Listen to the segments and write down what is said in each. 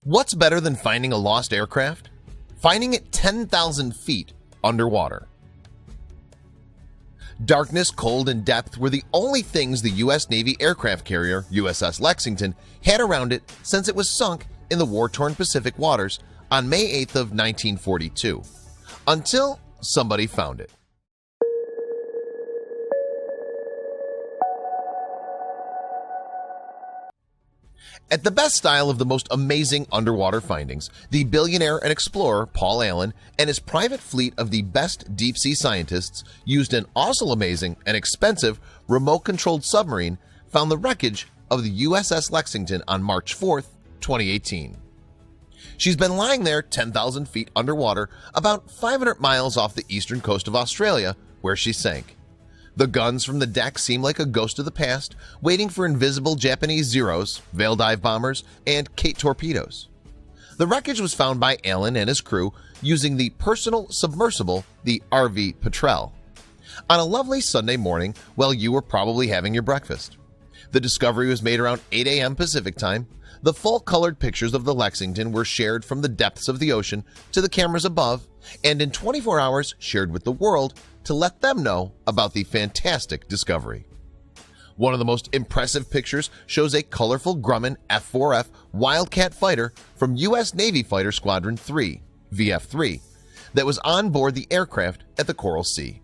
What's better than finding a lost aircraft? Finding it 10,000 feet underwater. Darkness, cold, and depth were the only things the U.S. Navy aircraft carrier USS Lexington had around it since it was sunk in the war-torn Pacific waters on May 8th of 1942, until somebody found it. At the best style of the most amazing underwater findings, the billionaire and explorer Paul Allen and his private fleet of the best deep-sea scientists used an also amazing and expensive remote-controlled submarine found the wreckage of the USS Lexington on March 4th, 2018. She's been lying there 10,000 feet underwater, about 500 miles off the eastern coast of Australia, where she sank. The guns from the deck seem like a ghost of the past, waiting for invisible Japanese Zeros, Veil dive bombers, and Kate torpedoes. The wreckage was found by Allen and his crew using the personal submersible, the RV Petrel, on a lovely Sunday morning while you were probably having your breakfast. The discovery was made around 8 a.m. Pacific time. The full-colored pictures of the Lexington were shared from the depths of the ocean to the cameras above, and in 24 hours shared with the world to let them know about the fantastic discovery. One of the most impressive pictures shows a colorful Grumman F-4F Wildcat fighter from U.S. Navy Fighter Squadron 3, VF-3, that was on board the aircraft at the Coral Sea.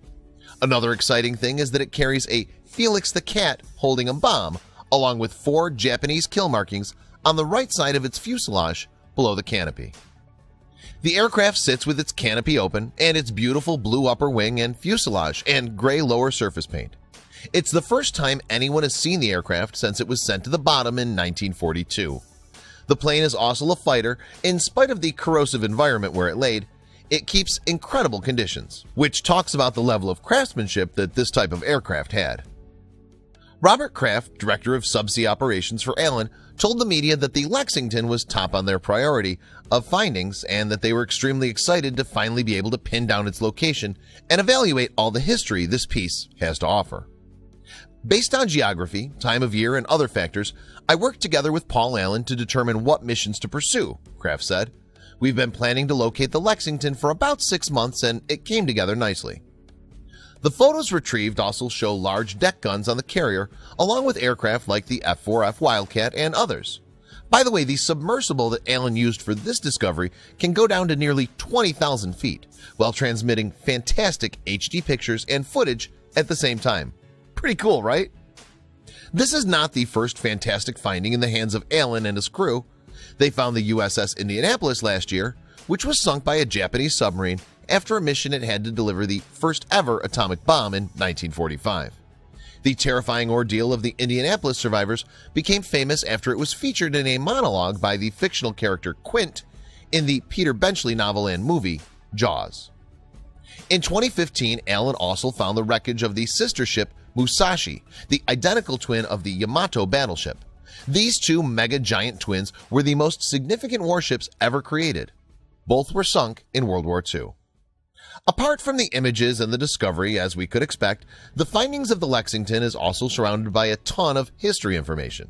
Another exciting thing is that it carries a Felix the Cat holding a bomb, along with 4 Japanese kill markings on the right side of its fuselage below the canopy. The aircraft sits with its canopy open and its beautiful blue upper wing and fuselage and gray lower surface paint. It's the first time anyone has seen the aircraft since it was sent to the bottom in 1942. The plane is also a fighter. In spite of the corrosive environment where it laid, it keeps incredible conditions, which talks about the level of craftsmanship that this type of aircraft had. Robert Kraft, director of subsea operations for Allen, told the media that the Lexington was top on their priority of findings and that they were extremely excited to finally be able to pin down its location and evaluate all the history this piece has to offer. Based on geography, time of year, and other factors, I worked together with Paul Allen to determine what missions to pursue, Kraft said. We've been planning to locate the Lexington for about 6 months, and it came together nicely. The photos retrieved also show large deck guns on the carrier, along with aircraft like the F-4F Wildcat and others. By the way, the submersible that Allen used for this discovery can go down to nearly 20,000 feet, while transmitting fantastic HD pictures and footage at the same time. Pretty cool, right? This is not the first fantastic finding in the hands of Allen and his crew. They found the USS Indianapolis last year, which was sunk by a Japanese submarine after a mission it had to deliver the first ever atomic bomb in 1945. The terrifying ordeal of the Indianapolis survivors became famous after it was featured in a monologue by the fictional character Quint in the Peter Benchley novel and movie Jaws. In 2015, Allen also found the wreckage of the sister ship Musashi, the identical twin of the Yamato battleship. These two mega-giant twins were the most significant warships ever created. Both were sunk in World War II. Apart from the images and the discovery, as we could expect, the findings of the Lexington is also surrounded by a ton of history information.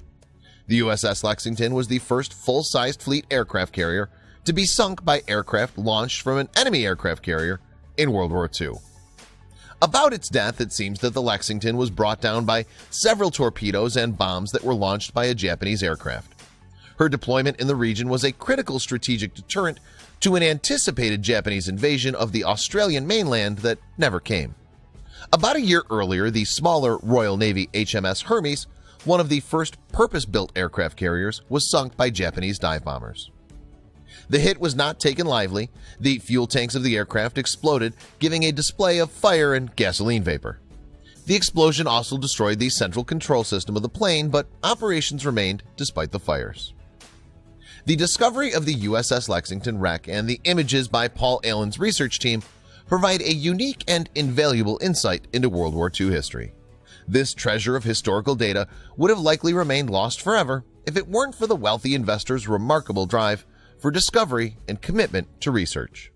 The USS Lexington was the first full-sized fleet aircraft carrier to be sunk by aircraft launched from an enemy aircraft carrier in World War II. About its death, it seems that the Lexington was brought down by several torpedoes and bombs that were launched by a Japanese aircraft. Her deployment in the region was a critical strategic deterrent to an anticipated Japanese invasion of the Australian mainland that never came. About a year earlier, the smaller Royal Navy HMS Hermes, one of the first purpose-built aircraft carriers, was sunk by Japanese dive bombers. The hit was not taken lightly. The fuel tanks of the aircraft exploded, giving a display of fire and gasoline vapor. The explosion also destroyed the central control system of the plane, but operations remained despite the fires. The discovery of the USS Lexington wreck and the images by Paul Allen's research team provide a unique and invaluable insight into World War II history. This treasure of historical data would have likely remained lost forever if it weren't for the wealthy investors' remarkable drive for discovery and commitment to research.